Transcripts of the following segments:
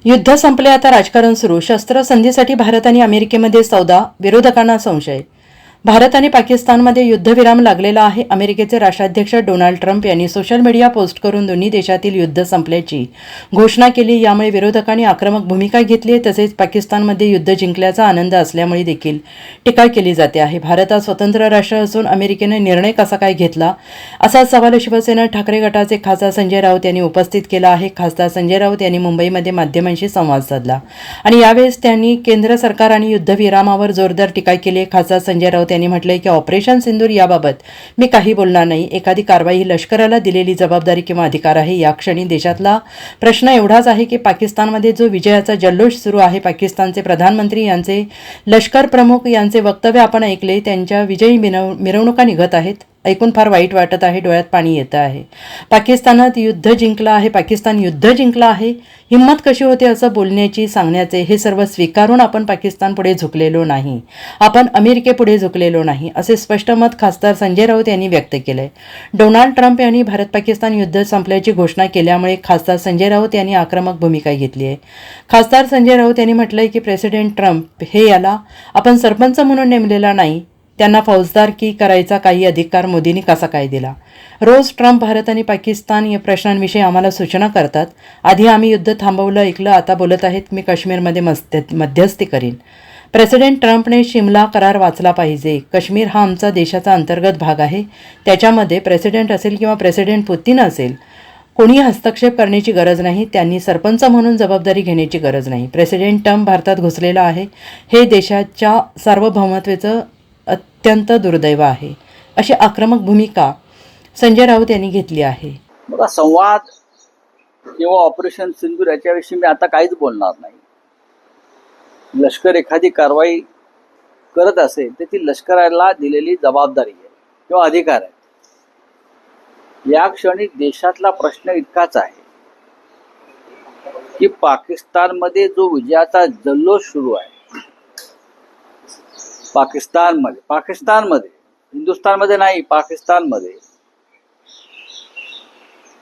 युद्ध संपले, आता राजकारण सुरू. शस्त्रसंधीसाठी भारत आणि अमेरिकेमध्ये सौदा, विरोधकांना संशय. भारत आणि पाकिस्तानमध्ये युद्धविराम लागलेला आहे. अमेरिकेचे राष्ट्राध्यक्ष डोनाल्ड ट्रम्प यांनी सोशल मीडिया पोस्ट करून दोन्ही देशातील युद्ध संपल्याची घोषणा केली. यामुळे विरोधकांनी आक्रमक भूमिका घेतली आहे. तसेच पाकिस्तानमध्ये युद्ध जिंकल्याचा आनंद असल्यामुळे देखील टीका केली जाते आहे. भारत हा स्वतंत्र राष्ट्र असून अमेरिकेने निर्णय कसा काय घेतला, असा सवाल शिवसेना ठाकरे गटाचे खासदार संजय राऊत यांनी उपस्थित केला आहे. खासदार संजय राऊत यांनी मुंबईमध्ये माध्यमांशी संवाद साधला आणि यावेळेस त्यांनी केंद्र सरकार आणि युद्धविरामावर जोरदार टीका केली. खासदार संजय राऊत यांनी म्हटलंय की ऑपरेशन सिंदूर याबाबत मी काही बोलणार नाही. एखादी कारवाई ही लष्कराला दिलेली जबाबदारी किंवा अधिकार आहे. या क्षणी देशातला प्रश्न एवढाच आहे की पाकिस्तानमध्ये जो विजयाचा जल्लोष सुरू आहे, पाकिस्तानचे प्रधानमंत्री यांचे लष्कर प्रमुख यांचे वक्तव्य आपण ऐकले. त्यांच्या विजयी मिरवणुका निघत आहेत. ऐकून फार वाईट वाटत आहे, डोळ्यात पाणी येतं आहे. पाकिस्तानात युद्ध जिंकलं आहे, पाकिस्तान युद्ध जिंकलं आहे, हिंमत कशी होते असं बोलण्याची, सांगण्याचे, हे सर्व स्वीकारून आपण पाकिस्तानपुढे झुकलेलो नाही, आपण अमेरिकेपुढे झुकलेलो नाही, असे स्पष्ट मत खासदार संजय राऊत यांनी व्यक्त केलंय. डोनाल्ड ट्रम्प यांनी भारत पाकिस्तान युद्ध संपल्याची घोषणा केल्यामुळे खासदार संजय राऊत यांनी आक्रमक भूमिका घेतली आहे. खासदार संजय राऊत यांनी म्हटलंय की प्रेसिडेंट ट्रम्प हे याला आपण सरपंच म्हणून नेमलेला नाही, त्यांना फौजदारकी करायचा काही अधिकार मोदींनी कसा काय दिला. रोज ट्रम्प भारत आणि पाकिस्तान या प्रश्नांविषयी आम्हाला सूचना करतात. आधी आम्ही युद्ध थांबवलं, ऐकलं, आता बोलत आहेत मी काश्मीरमध्ये मध्यस्थी करीन. प्रेसिडेंट ट्रम्पने शिमला करार वाचला पाहिजे. काश्मीर हा आमचा देशाचा अंतर्गत भाग आहे. त्याच्यामध्ये प्रेसिडेंट असेल किंवा प्रेसिडेंट पुतीन असेल, कोणी हस्तक्षेप करण्याची गरज नाही. त्यांनी सरपंच म्हणून जबाबदारी घेण्याची गरज नाही. प्रेसिडेंट ट्रम्प भारतात घुसलेला आहे, हे देशाच्या सार्वभौमत्वाचं अत्यंत दुर्दैव आहे, अशी आक्रमक भूमिका संजय राऊत यांनी घेतली आहे. बघा, संवाद किंवा ऑपरेशन सिंदूर याच्याविषयी मी आता काहीच बोलणार नाही. लष्कर एखादी कारवाई करत असेल तर ती लष्कराला दिलेली जबाबदारी आहे किंवा अधिकार आहे. या क्षणी देशातला प्रश्न इतकाच आहे की पाकिस्तानमध्ये जो विजयाचा जल्लोष सुरू आहे, पाकिस्तानमध्ये हिंदुस्थानमध्ये नाही, पाकिस्तानमध्ये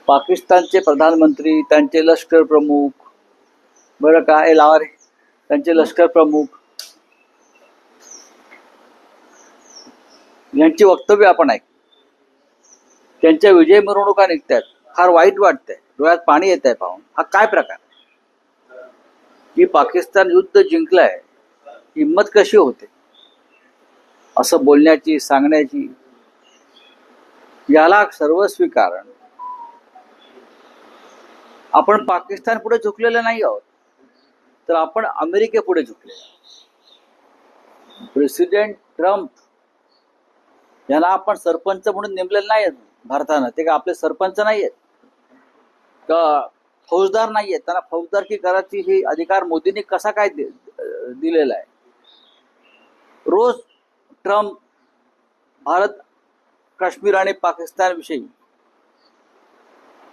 पाकिस्तानचे प्रधानमंत्री, त्यांचे लष्कर प्रमुख, बरं का, हे लावा रे, त्यांचे लष्कर प्रमुख यांची वक्तव्य आपण ऐकली. त्यांच्या विजय मिरवणुका निघतात. फार वाईट वाटतंय, डोळ्यात पाणी येत आहे पाहून. हा काय प्रकार की पाकिस्तान युद्ध जिंकलंय, हिंमत कशी होते असं बोलण्याची, सांगण्याची. याला सर्वस्वी कारण आपण पाकिस्तान पुढे झुकलेलं नाही आहोत, तर आपण अमेरिकेपुढे झुकलेलो आहोत. प्रेसिडेंट ट्रम्प यांना आपण सरपंच म्हणून नेमलेलं नाही आहेत भारतानं. ते का आपले सरपंच नाही आहेत का, फौजदार नाही आहेत. त्यांना फौजदारकी करायची ही अधिकार मोदींनी कसा काय दिलेला आहे. रोज ट्रम्प भारत, काश्मीर आणि पाकिस्तान विषयी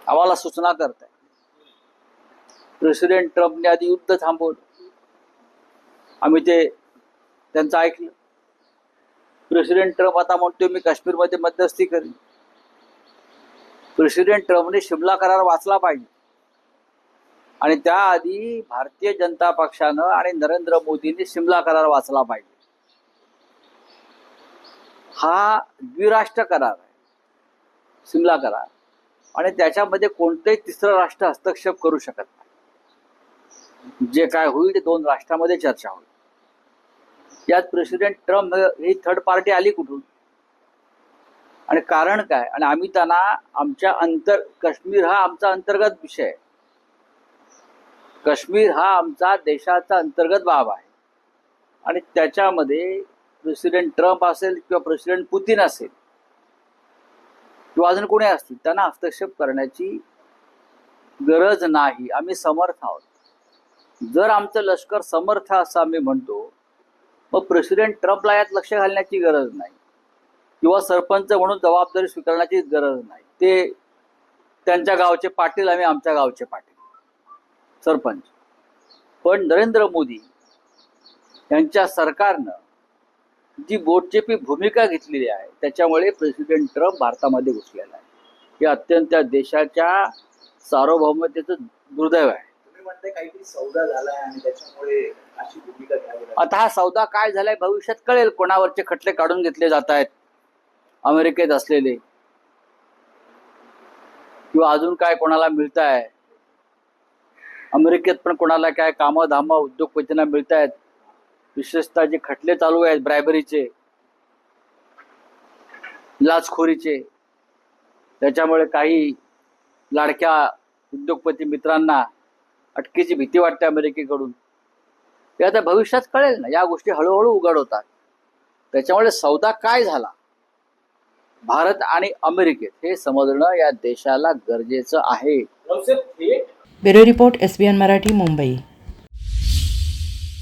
आम्हाला सूचना करत आहे. प्रेसिडेंट ट्रम्पने आधी युद्ध थांबवलं, आम्ही त्यांचं ऐकलं. प्रेसिडेंट ट्रम्प आता म्हणतोय मी काश्मीरमध्ये मध्यस्थी करीन. प्रेसिडेंट ट्रम्पने शिमला करार वाचला पाहिजे आणि त्याआधी भारतीय जनता पक्षानं आणि नरेंद्र मोदींनी शिमला करार वाचला पाहिजे. हा द्विराष्ट्र करार आहे, शिमला करार, आणि त्याच्यामध्ये कोणतेही तिसरं राष्ट्र हस्तक्षेप करू शकत नाही. जे काय होईल ते दोन राष्ट्रांमध्ये चर्चा होईल. यात प्रेसिडेंट ट्रम्प ही थर्ड पार्टी आली कुठून आणि कारण काय. आणि आम्ही त्यांना काश्मीर हा आमचा अंतर्गत विषय आहे. काश्मीर हा आमचा देशाचा अंतर्गत बाब आहे आणि त्याच्यामध्ये प्रेसिडेंट ट्रम्प असेल किंवा प्रेसिडेंट पुतीन असेल किंवा अजून कोणी असतील, त्यांना हस्तक्षेप करण्याची गरज नाही. आम्ही समर्थ आहोत. जर आमचं लष्कर समर्थ असं आम्ही म्हणतो, मग प्रेसिडेंट ट्रम्पला यात लक्ष घालण्याची गरज नाही किंवा सरपंच म्हणून जबाबदारी स्वीकारण्याची गरज नाही. ते त्यांच्या गावचे पाटील, आम्ही आमच्या गावचे पाटील, सरपंच. पण नरेंद्र मोदी यांच्या सरकारनं जी बोटचेपी भूमिका घेतलेली आहे, त्याच्यामुळे प्रेसिडेंट ट्रम्प भारतामध्ये घुसलेला आहे. हे अत्यंत देशाच्या सार्वभौमतेचं दुर्दैव आहे. म्हणताय काहीतरी सौदा झालाय आणि त्याच्यामुळे अशी भूमिका घ्यावी लागली. आता हा सौदा काय झालाय भविष्यात कळेल. कोणावरचे खटले काढून घेतले जात आहेत अमेरिकेत असलेले, किंवा अजून काय कोणाला मिळत आहे अमेरिकेत, पण कोणाला काय कामं धामं उद्योगपतींना मिळत आहेत. विशेषतः जे खटले चालू आहेत ब्रायबरीचे, लाचखोरीचे, त्याच्यामुळे काही लाडक्या उद्योगपती मित्रांना अटकेची भीती वाटते अमेरिकेकडून. ते आता भविष्यात कळेल ना. या गोष्टी हळूहळू उघड होतात. त्याच्यामुळे सौदा काय झाला भारत आणि अमेरिकेत हे समजणं या देशाला गरजेचं आहे. Bureau report SBN Marathi, Mumbai.